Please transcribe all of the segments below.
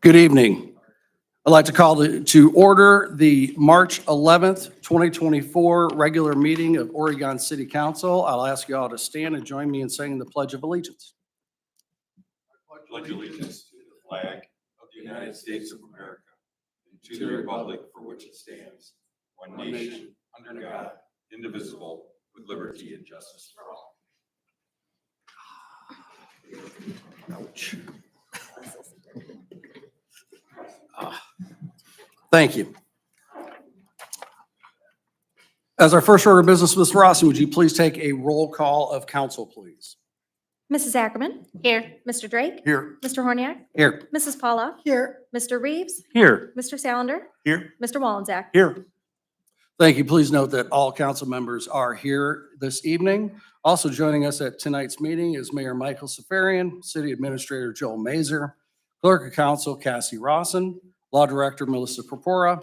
Good evening. I'd like to call to order the March 11th, 2024 regular meeting of Oregon City Council. I'll ask you all to stand and join me in saying the Pledge of Allegiance. I pledge allegiance to the flag of the United States of America and to the republic for which it stands, one nation, under God, indivisible, with liberty and justice for all. Ouch. Thank you. As our first order of business, Ms. Rossi, would you please take a roll call of council, please? Mrs. Ackerman? Here. Mr. Drake? Here. Mr. Horniak? Here. Mrs. Paula? Here. Mr. Reeves? Here. Mr. Salander? Here. Mr. Wallensack? Here. Thank you. Please note that all council members are here this evening. Also joining us at tonight's meeting is Mayor Michael Safarian, City Administrator Joel Mazer, Clerk of Council Cassie Rawson, Law Director Melissa Purpura,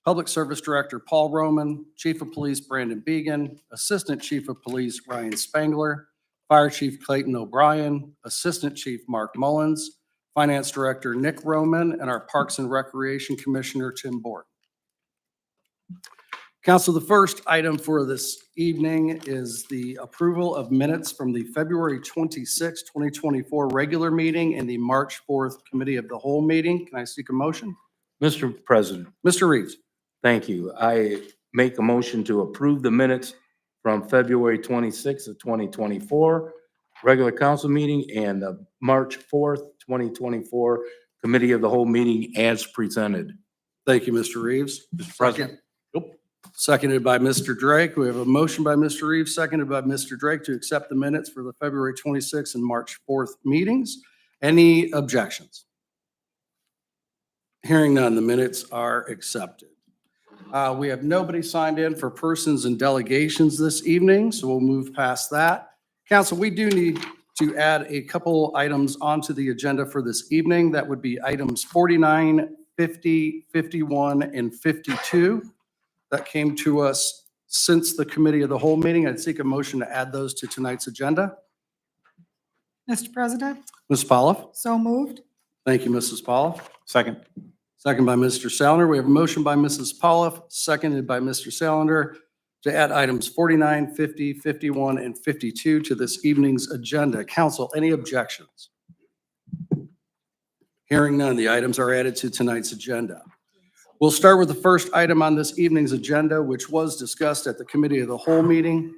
Public Service Director Paul Roman, Chief of Police Brandon Began, Assistant Chief of Police Ryan Spangler, Fire Chief Clayton O'Brien, Assistant Chief Mark Mullins, Finance Director Nick Roman, and our Parks and Recreation Commissioner Tim Borton. Council, the first item for this evening is the approval of minutes from the February 26, 2024 regular meeting and the March 4th Committee of the Whole meeting. Can I seek a motion? Mr. President, Mr. Reeves. thank you. I make a motion to approve the minutes from February 26th of 2024, regular council meeting, and the March 4th, 2024 Committee of the Whole meeting as presented. Thank you, Mr. Reeves. Mr. President. Seconded by Mr. Drake. We have a motion by Mr. Reeves, seconded by Mr. Drake to accept the minutes for the February 26th and March 4th meetings. Any objections? Hearing none, the minutes are accepted. We have nobody signed in for persons and delegations this evening, so we'll move past that. Council, we do need to add a couple items onto the agenda for this evening. That would be items 49, 50, 51, and 52. That came to us since the Committee of the Whole meeting. I'd seek a motion to add those to tonight's agenda. Mr. President, Ms. Polliff? so moved. Thank you, Mrs. Polliff. Second. Second by Mr. Salander. We have a motion by Mrs. Polliff, seconded by Mr. Salander to add items 49, 50, 51, and 52 to this evening's agenda. Council, any objections? Hearing none, the items are added to tonight's agenda. We'll start with the first item on this evening's agenda, which was discussed at the Committee of the Whole meeting.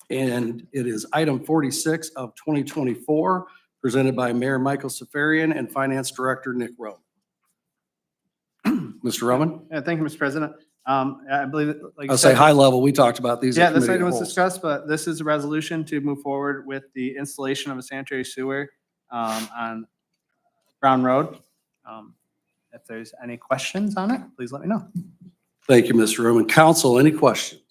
And it is item 46 of 2024, presented by Mayor Michael Safarian and Finance Director Nick Roman. Mr. Roman? Yeah, thank you, Mr. President. I believe, like. I'll say high level, we talked about these. Yeah, at this Committee item of was Whole. discussed, but this is a resolution to move forward with the installation of a sanitary sewer on Brown Road. If there's any questions on it, please let me know. Thank you, Mr. Roman. Council, any questions?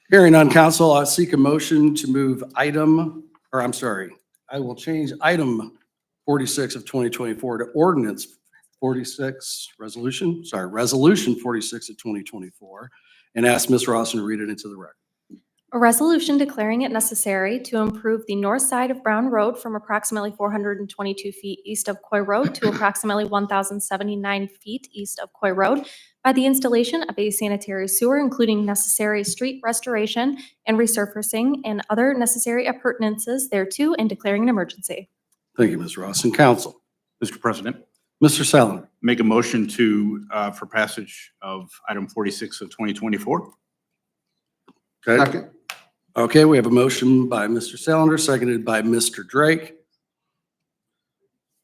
Hearing none, council, I seek a motion to move I will change item 46 of 2024 to ordinance 46, resolution 46 of 2024, and ask Ms. Rawson to read it into the record. A resolution declaring it necessary to improve the north side of Brown Road from approximately 422 feet east of Coy Road to approximately 1,079 feet east of Coy Road by the installation of a sanitary sewer, including necessary street restoration and resurfacing and other necessary appurtenances thereto, and declaring an emergency. Thank you, Ms. Rawson. Council, Mr. President, Mr. Salander. make a motion to, for passage of item 46 of 2024. Okay. Okay, we have a motion by Mr. Salander, seconded by Mr. Drake.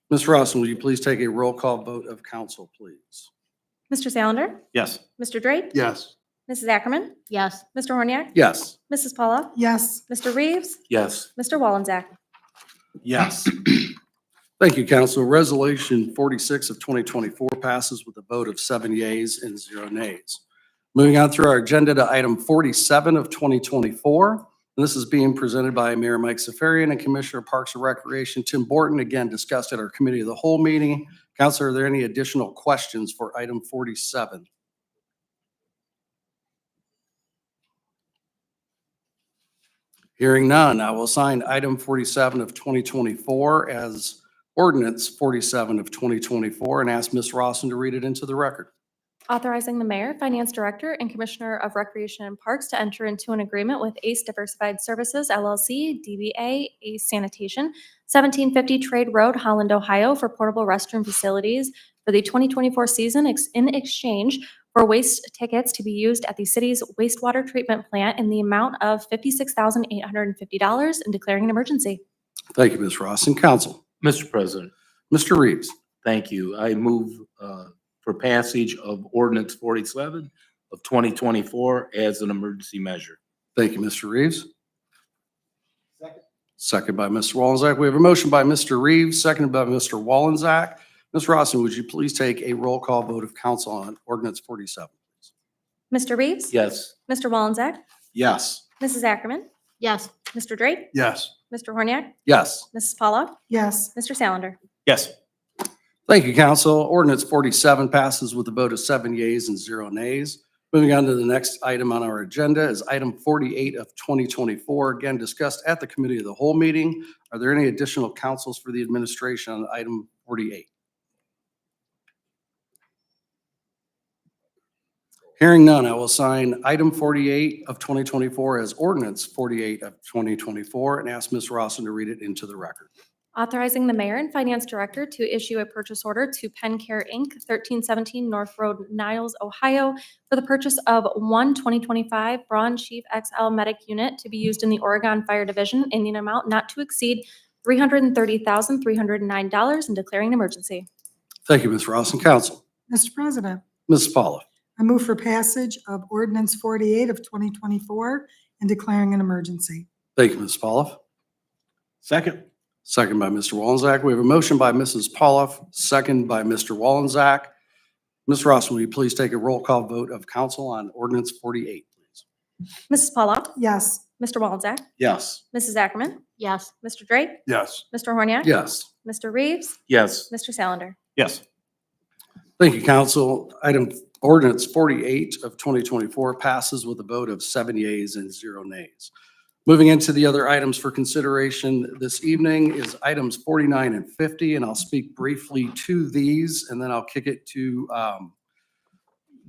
Ms. Rawson, will you please take a roll call vote of council, please? Mr. Salander? Yes. Mr. Drake? Yes. Mrs. Ackerman? Yes. Mr. Horniak? Yes. Mrs. Paula? Yes. Mr. Reeves? Yes. Mr. Wallensack? Yes. Thank you, council. Resolution 46 of 2024 passes with a vote of 7 yeas and 0 nays. Moving on through our agenda to item 47 of 2024. And this is being presented by Mayor Mike Safarian and Commissioner of Parks and Recreation Tim Borton, again discussed at our Committee of the Whole meeting. Council, are there any additional questions for item 47? Hearing none, I will assign item 47 of 2024 as ordinance 47 of 2024 and ask Ms. Rawson to read it into the record. Authorizing the mayor, finance director, and commissioner of recreation and parks to enter into an agreement with Ace Diversified Services LLC, DBA Ace Sanitation, 1750 Trade Road, Holland, Ohio, for portable restroom facilities for the 2024 season in exchange for waste tickets to be used at the city's wastewater treatment plant in the amount of $56,850 and declaring an emergency. Thank you, Ms. Rawson. Council. Mr. President, Mr. Reeves. thank you. I move for passage of ordinance 47 of 2024 as an emergency measure. Thank you, Mr. Reeves. Second by Mr. Wallenczak. We have a motion by Mr. Reeves, seconded by Mr. Wallenczak. Ms. Rawson, would you please take a roll call vote of council on ordinance 47? Mr. Reeves? Yes. Mr. Wallenczak? Yes. Mrs. Ackerman? Yes. Mr. Drake? Yes. Mr. Horniak? Yes. Mrs. Paula? yes, Mr. Salander? Yes. Thank you, council. Ordinance 47 passes with a vote of 7 yeas and 0 nays. Moving on to the next item on our agenda is item 48 of 2024, again discussed at the committee of the whole meeting. Are there any additional councils for the administration on item 48? Hearing none, I will sign item 48 of 2024 as ordinance 48 of 2024 and ask Ms. Rawson to read it into the record. Authorizing the mayor and finance director to issue a purchase order to Pencare Inc., 1317 North Road, Niles, Ohio, for the purchase of one 2025 Braun Chief XL Medic unit to be used in the Oregon Fire Division in an amount not to exceed $330,309 and declaring an emergency. Thank you, Ms. Rawson. Council. Mr. President, Mrs. Paula. I move for passage of ordinance 48 of 2024 and declaring an emergency. Thank you, Ms. Paula. Second. Second by Mr. Wallenczak. We have a motion by Mrs. Pauloff, second by Mr. Wallenczak. Ms. Ross, will you please take a roll call vote of council on ordinance 48, please? Mrs. Paula? Yes, Mr. Wallenczak? Yes. Mrs. Ackerman? Yes. Mr. Drake? Yes. Mr. Horniak? Yes. Mr. Reeves? Yes. Mr. Salander? Yes. Thank you, council. Item ordinance 48 of 2024 passes with a vote of 7 yeas and 0 nays. Moving into the other items for consideration this evening is items 49 and 50, and I'll speak briefly to these, and then I'll kick it to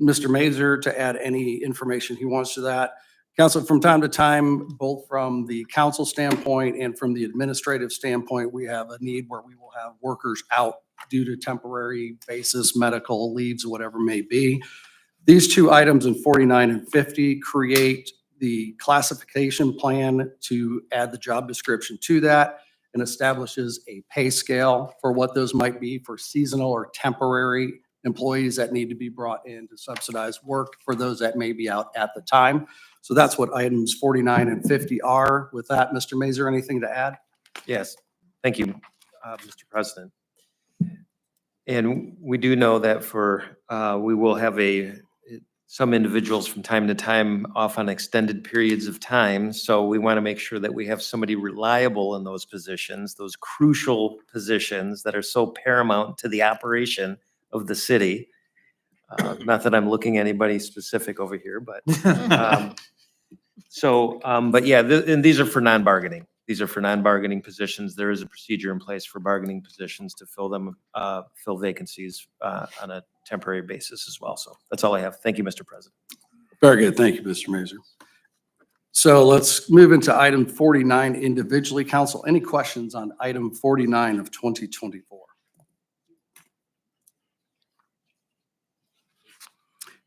Mr. Mazer to add any information he wants to that. Council, from time to time, both from the council standpoint and from the administrative standpoint, we have a need where we will have workers out due to temporary basis, medical leaves, whatever may be. These two items in 49 and 50 create the classification plan to add the job description to that and establishes a pay scale for what those might be for seasonal or temporary employees that need to be brought in to subsidize work for those that may be out at the time. So that's what items 49 and 50 are. With that, Mr. Mazer, anything to add? Yes, thank you, Mr. President. And we do know that we will have some individuals from time to time off on extended periods of time. So we want to make sure that we have somebody reliable in those positions, those crucial positions that are so paramount to the operation of the city. Not that I'm looking at anybody specific over here, but but yeah, and these are for non-bargaining. These are for non-bargaining positions. There is a procedure in place for bargaining positions to fill vacancies on a temporary basis as well. So that's all I have. Thank you, Mr. President. Very good. Thank you, Mr. Mazer. So let's move into item 49 individually. Council, any questions on item 49 of 2024?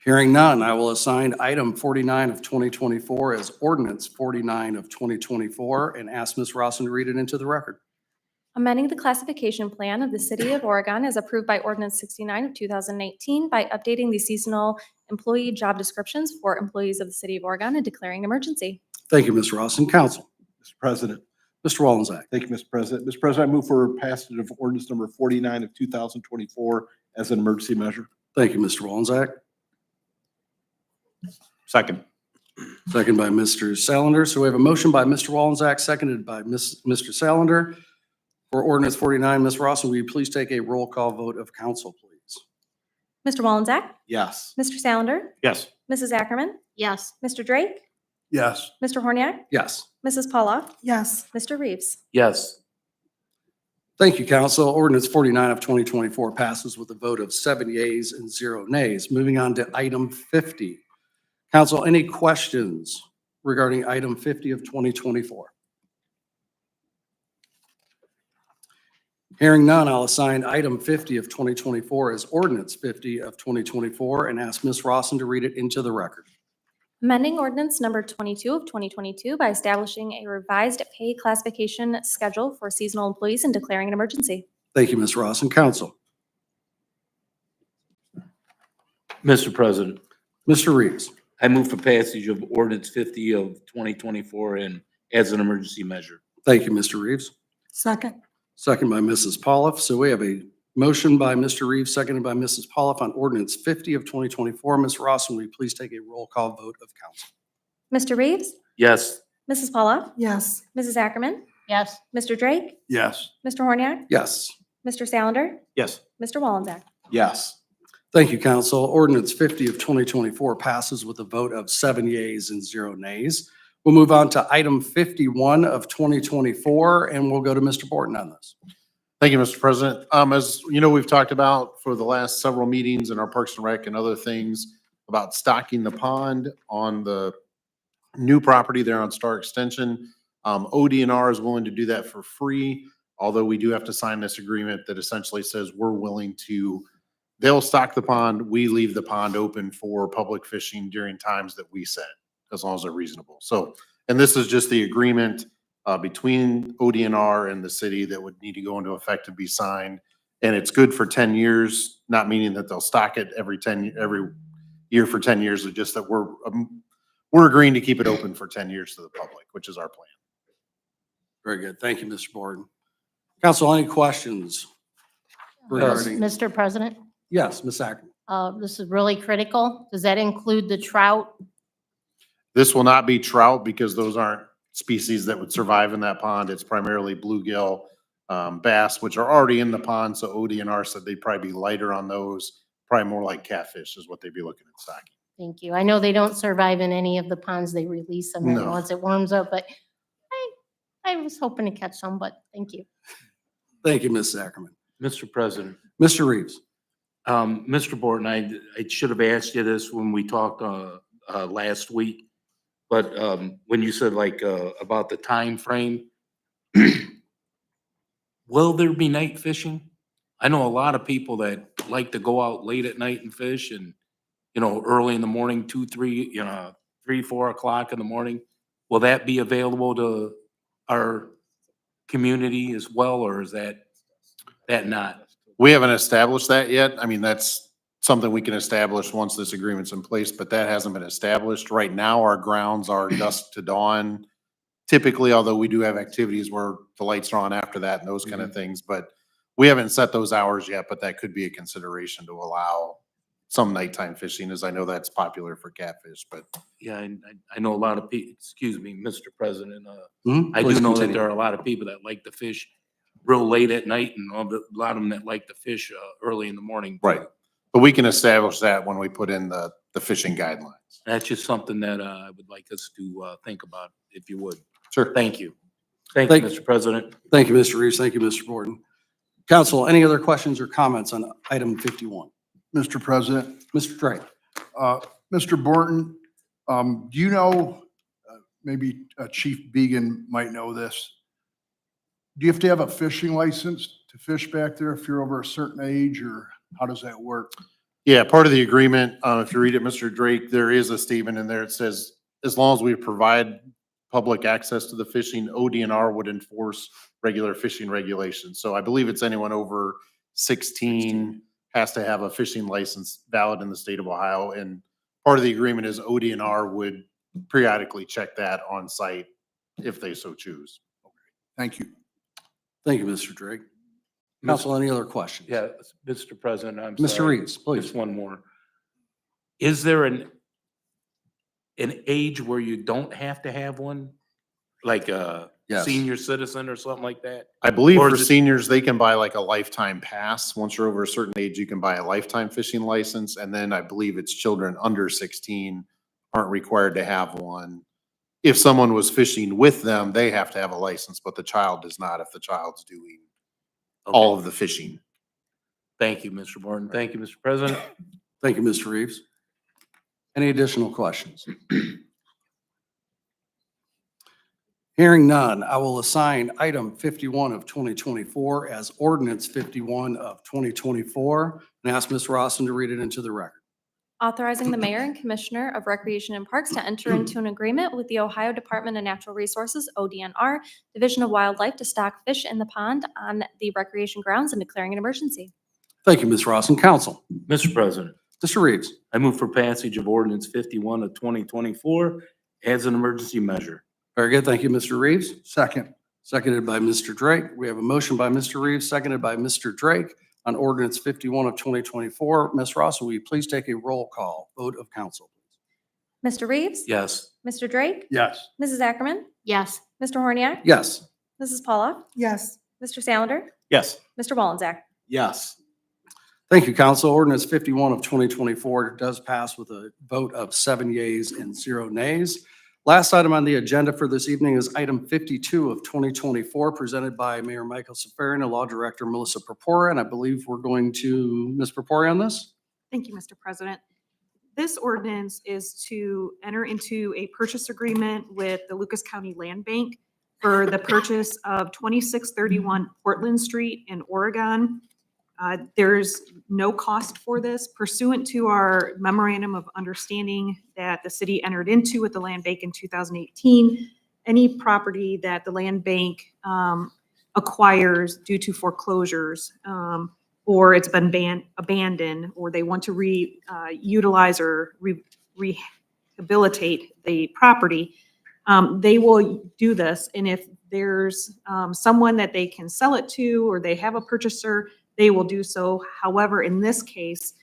Hearing none, I will assign item 49 of 2024 as ordinance 49 of 2024 and ask Ms. Rawson to read it into the record. Amending the classification plan of the City of Oregon as approved by Ordinance 69 of 2018 by updating the seasonal employee job descriptions for employees of the City of Oregon and declaring an emergency. Thank you, Ms. Rawson. Council. Mr. President. Mr. Wallenczak. Thank you, Mr. President. Mr. President, I move for passage of ordinance number 49 of 2024 as an emergency measure. Thank you, Mr. Wallenczak. Second. Second by Mr. Salander. So we have a motion by Mr. Wallenczak, seconded by Mr. Salander. For ordinance 49, Ms. Rawson, will you please take a roll call vote of council, please? Mr. Wallenczak? Yes. Mr. Salander? Yes. Mrs. Ackerman? Yes. Mr. Drake? Yes. Mr. Horniak? Yes. Mrs. Paula, Yes. Mr. Reeves. Yes. Thank you, council. Ordinance 49 of 2024 passes with a vote of 7 yeas and 0 nays. Moving on to item 50. Council, any questions regarding item 50 of 2024? Hearing none, I'll assign item 50 of 2024 as ordinance 50 of 2024 and ask Ms. Rawson to read it into the record. Amending ordinance number 22 of 2022 by establishing a revised pay classification schedule for seasonal employees and declaring an emergency. Thank you, Ms. Rawson. Council. Mr. President, Mr. Reeves. I move for passage of ordinance 50 of 2024 and as an emergency measure. Thank you, Mr. Reeves. Second. Second by Mrs. Pauloff. So we have a motion by Mr. Reeves, seconded by Mrs. Pauloff on ordinance 50 of 2024. Ms. Rawson, will you please take a roll call vote of council? Mr. Reeves, Yes. Mrs. Paula, Yes. Mrs. Ackerman, yes, Mr. Drake, Yes. Mr. Horniak, Yes. Mr. Salander, Yes. Mr. Wallenbeck. Yes. Thank you, council. Ordinance 50 of 2024 passes with a vote of 7 yeas and 0 nays. We'll move on to item 51 of 2024, and we'll go to Mr. Borton on this. Thank you, Mr. President. As you know, we've talked about for the last several meetings in our Parks and Rec and other things about stocking the pond on the new property there on Star Extension. ODNR is willing to do that for free, although we do have to sign this agreement that essentially says we're willing to, they'll stock the pond, we leave the pond open for public fishing during times that we set, as long as they're reasonable. So, and this is just the agreement between ODNR and the city that would need to go into effect to be signed. And it's good for 10 years, not meaning that they'll stock it every year for 10 years, it's just that we're agreeing to keep it open for 10 years to the public, which is our plan. Very good. Thank you, Mr. Borton. Council, any questions regarding? Mr. President, Yes, Ms. Ackerman. this is really critical. Does that include the trout? This will not be trout because those aren't species that would survive in that pond. It's primarily bluegill, bass, which are already in the pond. So ODNR said they'd probably be lighter on those, probably more like catfish is what they'd be looking at stocking. Thank you. I know they don't survive in any of the ponds they release them in No. once it warms up, but I was hoping to catch some, but thank you. Thank you, Ms. Ackerman. Mr. President, Mr. Reeves. Mr. Borton, I should have asked you this when we talked last week, but when you said like about the time frame, will there be night fishing? I know a lot of people that like to go out late at night and fish and, you know, early in the morning, 2, 3, 3, 4 o'clock in the morning. Will that be available to our community as well, or is that not? We haven't established that yet. I mean, that's something we can establish once this agreement's in place, but that hasn't been established. Right now, our grounds are dusk to dawn. Typically, although we do have activities where the lights are on after that and those kind of things, but we haven't set those hours yet, but that could be a consideration to allow some nighttime fishing, as I know that's popular for catfish, but Yeah, I know a lot of people, excuse me, Mr. President, Mhm. I Please do know that continue. there are a lot of people that like to fish real late at night and a lot of them that like to fish early in the morning. too. right. But we can establish that when we put in the fishing guidelines. That's just something that I would like us to think about, if you would. Sure. Thank you. Thank you, Thank- Mr. President. Thank you, Mr. Reeves. Thank you, Mr. Borton. Council, any other questions or comments on item 51? Mr. President, Mr. Drake. Mr. Borton, do you know, maybe Chief Began might know this. Do you have to have a fishing license to fish back there if you're over a certain age, or how does that work? Yeah, part of the agreement, if you read it, Mr. Drake, there is a statement in there. It says, as long as we provide public access to the fishing, ODNR would enforce regular fishing regulations. So I believe it's anyone over 16 has to have a fishing license valid in the state of Ohio. And part of the agreement is ODNR would periodically check that on site if they so choose. Thank you. Thank you, Mr. Drake. Council, any other questions? Yeah, Mr. President, I'm Mr. sorry. Reeves, please. Just one more. Is there an age where you don't have to have one? Like a Yes. senior citizen or something like that? I believe Or for is it- seniors, they can buy like a lifetime pass. Once you're over a certain age, you can buy a lifetime fishing license. And then I believe it's children under 16 aren't required to have one. if someone was fishing with them, they have to have a license, but the child does not if the child's doing all of the fishing. Thank you, Mr. Borton. Thank you, Mr. President. Thank you, Mr. Reeves. Any additional questions? Hearing none, I will assign item 51 of 2024 as ordinance 51 of 2024 and ask Ms. Rossen to read it into the record. Authorizing the mayor and commissioner of recreation and parks to enter into an agreement with the Ohio Department of Natural Resources, ODNR, Division of Wildlife to stock fish in the pond on the recreation grounds and declaring an emergency. Thank you, Ms. Rossen. Council. Mr. President, Mr. Reeves. I move for passage of ordinance 51 of 2024 as an emergency measure. Very good. Thank you, Mr. Reeves. Second. Seconded by Mr. Drake. We have a motion by Mr. Reeves, seconded by Mr. Drake on ordinance 51 of 2024. Ms. Rossen, will you please take a roll call vote of council? Mr. Reeves? Yes. Mr. Drake? Yes. Mrs. Ackerman? Yes. Mr. Horniak? Yes. Mrs. Paula? yes, Mr. Salander? Yes. Mr. Wallensack? Yes. Thank you, council. Ordinance 51 of 2024 does pass with a vote of 7 yeas and 0 nays. Last item on the agenda for this evening is item 52 of 2024, presented by Mayor Michael Safarian and Law Director Melissa Purpura. And I believe we're going to Ms. Purpura on this. Thank you, Mr. President. This ordinance is to enter into a purchase agreement with the Lucas County Land Bank for the purchase of 2631 Portland Street in Oregon. There's no cost for this pursuant to our memorandum of understanding that the city entered into with the land bank in 2018. Any property that the land bank acquires due to foreclosures or it's been abandoned, or they want to utilize or rehabilitate the property, they will do this. And if there's someone that they can sell it to, or they have a purchaser, they will do so. However, in this case,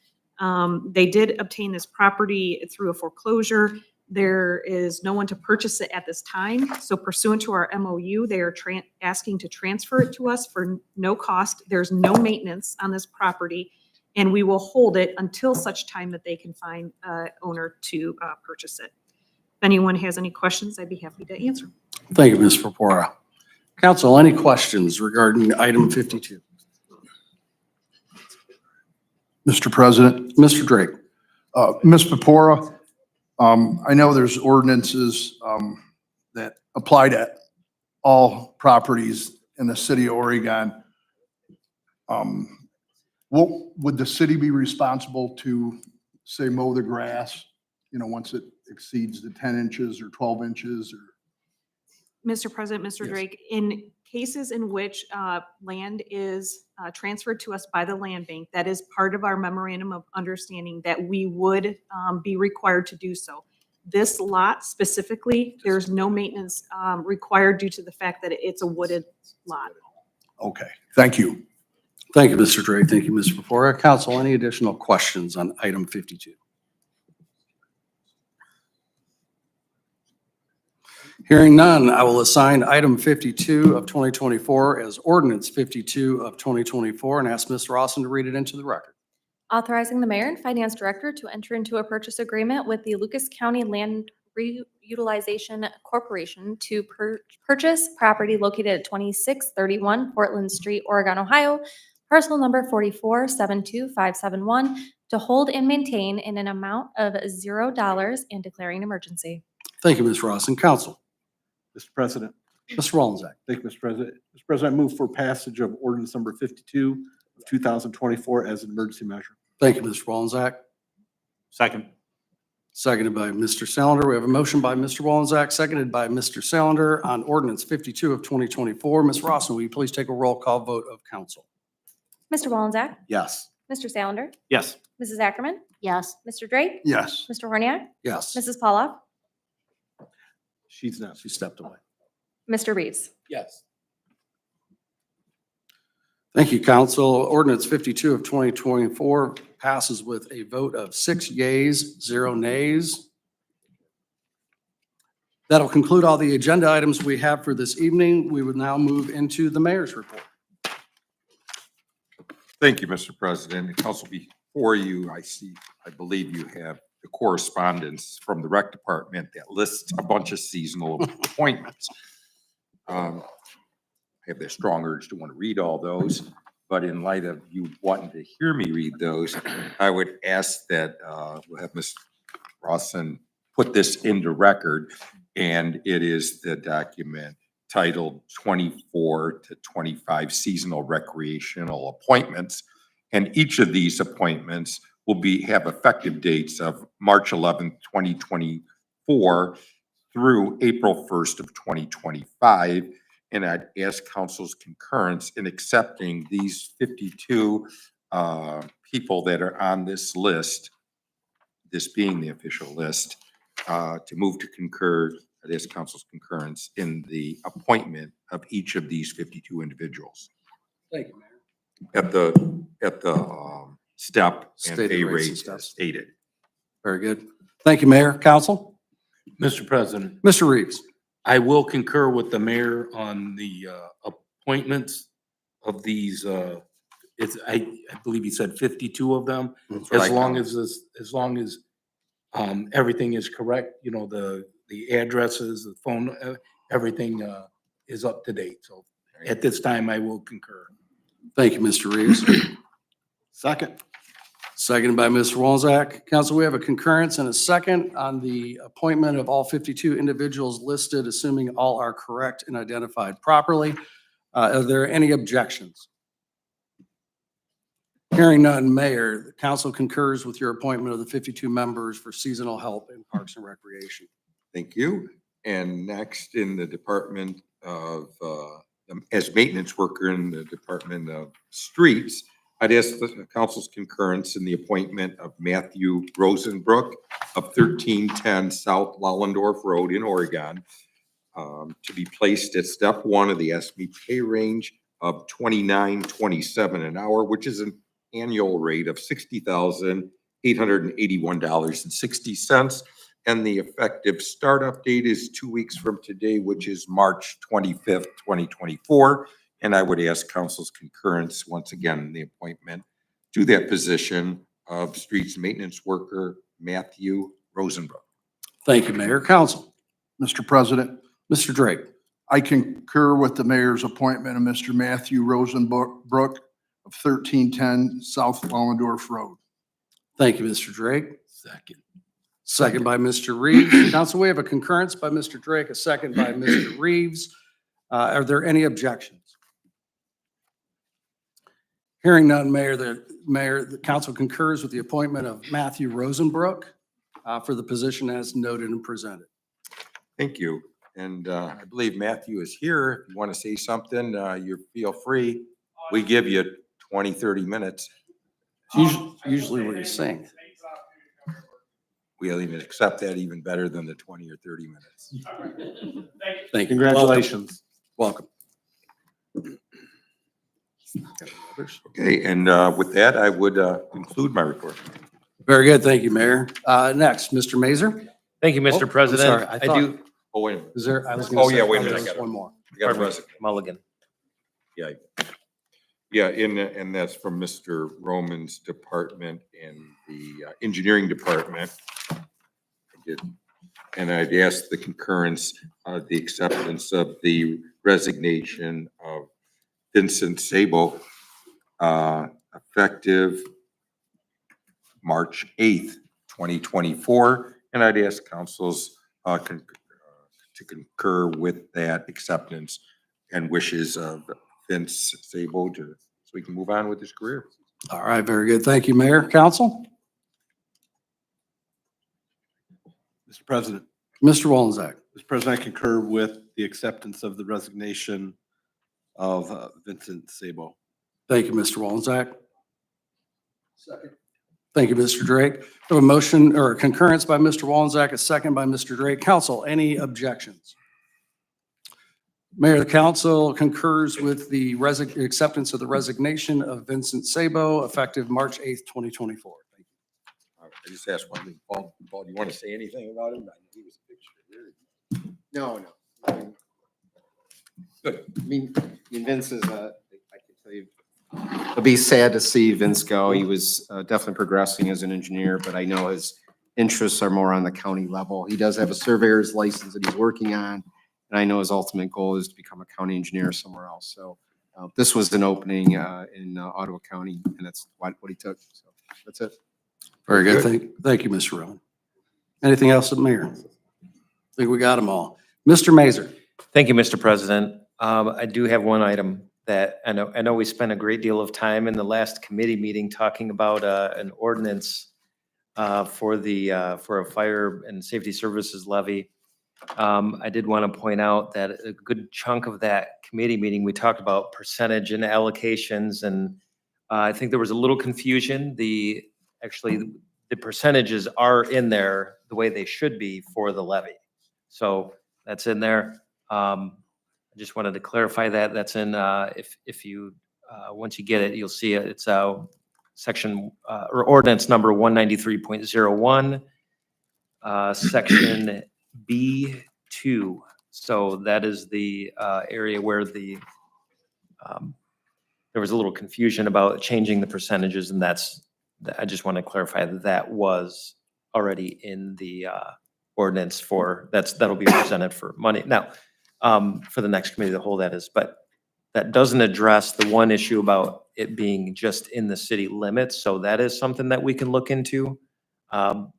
they did obtain this property through a foreclosure. There is no one to purchase it at this time. So pursuant to our MOU, they are asking to transfer it to us for no cost. There's no maintenance on this property, and we will hold it until such time that they can find an owner to purchase it. If anyone has any questions, I'd be happy to answer. Thank you, Ms. Purpura. Council, any questions regarding item 52? Mr. President, Mr. Drake. Ms. Purpura, I know there's ordinances that apply to all properties in the city of Oregon. Would the city be responsible to, say, mow the grass, once it exceeds the 10 inches or 12 inches or? Mr. President, Mr. Yes. Drake, in cases in which land is transferred to us by the land bank, that is part of our memorandum of understanding that we would be required to do so. This lot specifically, there's no maintenance required due to the fact that it's a wooded lot. Okay, thank you. Thank you, Mr. Drake. Thank you, Ms. Purpura. Council, any additional questions on item 52? Hearing none, I will assign item 52 of 2024 as ordinance 52 of 2024 and ask Ms. Rossen to read it into the record. Authorizing the mayor and finance director to enter into a purchase agreement with the Lucas County Land Reutilization Corporation to purchase property located at 2631 Portland Street, Oregon, Ohio, parcel number 4472571, to hold and maintain in an amount of $0 and declaring an emergency. Thank you, Ms. Rossen. Council. Mr. President, Mr. Wallensack. thank you, Mr. President. Mr. President, I move for passage of ordinance number 52 of 2024 as an emergency measure. Thank you, Mr. Wallensack. Second. Seconded by Mr. Salander. We have a motion by Mr. Wallensack, seconded by Mr. Salander on ordinance 52 of 2024. Ms. Rossen, will you please take a roll call vote of council? Mr. Wallensack? Yes. Mr. Salander? Yes. Mrs. Ackerman? Yes. Mr. Drake? Yes. Mr. Horniak? Yes. Mrs. Paula? She's not. She stepped away. Mr. Reeves? Yes. Thank you, council. Ordinance 52 of 2024 passes with a vote of 6 yeas, 0 nays. That'll conclude all the agenda items we have for this evening. We would now move into the mayor's report. Thank you, Mr. President. The council before you, I believe you have the correspondence from the rec department that lists a bunch of seasonal appointments. I have this strong urge to want to read all those, but in light of you wanting to hear me read those, I would ask that we'll have Ms. Rawson put this into record, and it is the document titled 24 to 25 seasonal recreational appointments. And each of these appointments will have effective dates of March 11th, 2024 through April 1st of 2025. And I'd ask council's concurrence in accepting these 52 people that are on this list, this being the official list, to move to concur, I'd ask council's concurrence in the appointment of each of these 52 individuals Thank you, Mayor. at the step and Stated pay rates and rate stuff. as stated. Very good. Thank you, Mayor. Council? Mr. President, Mr. Reeves? I will concur with the mayor on the appointments of these, I believe he said 52 of them. That's what I As long counted. as long as everything is correct, you know, the addresses, the phone, everything is up to date. So at this time, I will concur. Thank you, Mr. Reeves. Second. Seconded by Mr. Wolzak. Council, we have a concurrence and a second on the appointment of all 52 individuals listed, assuming all are correct and identified properly. Are there any objections? Hearing none, Mayor, the council concurs with your appointment of the 52 members for seasonal help in Parks and Recreation. Thank you. And next in the Department of, as maintenance worker in the Department of Streets, I'd ask the council's concurrence in the appointment of Matthew Rosenbrook of 1310 South Lollendorf Road in Oregon, to be placed at step one of the SME pay range of $29.27 an hour, which is an annual rate of $60,881.60. And the effective startup date is 2 weeks from today, which is March 25th, 2024. And I would ask council's concurrence once again in the appointment to that position of streets maintenance worker, Matthew Rosenbrook. Thank you, Mayor. Council? Mr. President, Mr. Drake? I concur with the mayor's appointment of Mr. Matthew Rosenbrook of 1310 South Wallendorf Road. Thank you, Mr. Drake. Second. Second by Mr. Reeves. Council, we have a concurrence by Mr. Drake, a second by Mr. Reeves. Are there any objections? Hearing none, Mayor, the council concurs with the appointment of Matthew Rosenbrook for the position as noted and presented. Thank you. And I believe Matthew is here. If you want to say something, you feel free. We give you 20, 30 minutes. It's usually what he's saying. We'll even accept that even better than the 20 or 30 minutes. Thank you. Congratulations. Welcome. Okay, and with that, I would conclude my report. Very good. Thank you, Mayor. Next, Mr. Mazer. Thank you, Oh, Mr. I'm President. sorry. I I thought- do, Oh, wait a minute. Is there, I was Oh, going to say. yeah, wait a minute, I there's got it. one more. I got pardon me, Russell. Mulligan. Yeah. Yeah, and that's from Mr. Roman's department and the engineering department. I did. And I'd ask the concurrence of the acceptance of the resignation of Vincent Sabo, effective March 8th, 2024. And I'd ask councils to concur with that acceptance and wishes of Vince Sabo so we can move on with his career. All right, very good. Thank you, Mayor. Council? Mr. President. Mr. Wolzak. Mr. President, I concur with the acceptance of the resignation of Vincent Sabo. Thank you, Mr. Wolzak. Second. Thank you, Mr. Drake. We have a motion or a concurrence by Mr. Wolzak, a second by Mr. Drake. Council, any objections? Mayor, the council concurs with the acceptance of the resignation of Vincent Sabo effective March 8th, 2024. Thank you. I just asked one thing. Paul, do you want to say anything about him? He was a picture here. No. Good. I mean Vince is, I can tell you, it'll be sad to see Vince go. He was definitely progressing as an engineer, but I know his interests are more on the county level. He does have a surveyor's license that he's working on. And I know his ultimate goal is to become a county engineer somewhere else. So this was an opening in Ottawa County, and that's what he took. So that's it. Very good. Thank you, Mr. Rowan. Anything else, Mayor? I think we got them all. Mr. Mazer. Thank you, Mr. President. I do have one item that I know we spent a great deal of time in the last committee meeting talking about an ordinance for a fire and safety services levy. I did want to point out that a good chunk of that committee meeting, we talked about percentage and allocations, and I think there was a little confusion. Actually, the percentages are in there the way they should be for the levy. So that's in there. I just wanted to clarify that. That's in, if you, once you get it, you'll see it. It's section, or ordinance number 193.01, section B2. So that is the area where there was a little confusion about changing the percentages, and I just want to clarify that that was already in the ordinance that'll be presented for money. Now, for the next committee of the whole, that is, but that doesn't address the one issue about it being just in the city limits. So that is something that we can look into. I'm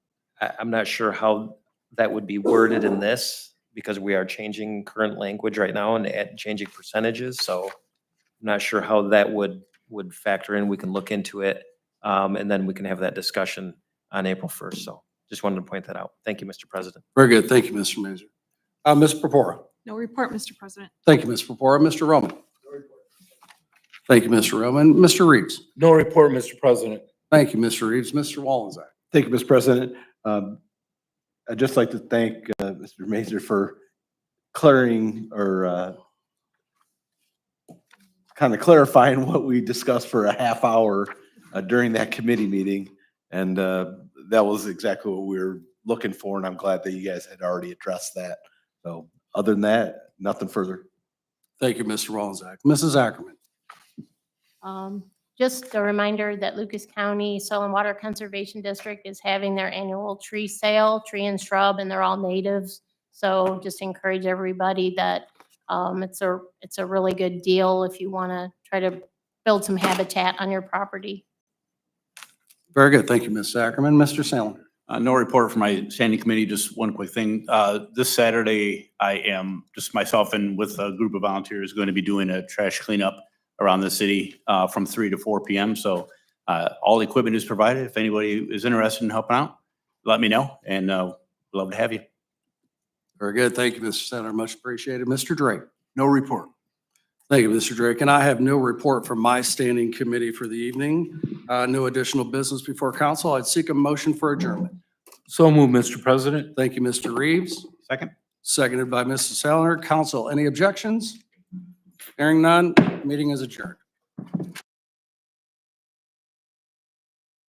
not sure how that would be worded in this, because we are changing current language right now and changing percentages. So I'm not sure how that would factor in. We can look into it. And then we can have that discussion on April 1st. So just wanted to point that out. Thank you, Mr. President. Very good. Thank you, Mr. Mazer. Ms. Purpura. No report, Mr. President. Thank you, Ms. Purpura. Mr. Roman. Thank you, Mr. Roman. Mr. Reeves. No report, Mr. President. Thank you, Mr. Reeves. Mr. Wallenzeck. Thank you, Mr. President. I'd just like to thank Mr. Mazer for clearing or kind of clarifying what we discussed for a half hour during that committee meeting. And that was exactly what we were looking for. And I'm glad that you guys had already addressed that. So other than that, nothing further. Thank you, Mr. Wallenzeck. Mrs. Ackerman. Just a reminder that Lucas County Soil and Water Conservation District is having their annual tree sale, tree and shrub, and they're all natives. So just encourage everybody that it's a really good deal if you want to try to build some habitat on your property. Very good. Thank you, Ms. Ackerman. Mr. Sandler. No report from my standing committee, just one quick thing. This Saturday, I am, just myself and with a group of volunteers, going to be doing a trash cleanup around the city from 3 to 4 p.m. So all equipment is provided. If anybody is interested in helping out, let me know, and love to have you. Very good. Thank you, Mr. Sandler. Much appreciated. Mr. Drake. No report. Thank you, Mr. Drake. And I have no report from my standing committee for the evening. No additional business before council. I'd seek a motion for adjournment. So moved, Mr. President. Thank you, Mr. Reeves. Second. Seconded by Mrs. Sandler. Council, any objections? Hearing none, meeting is adjourned.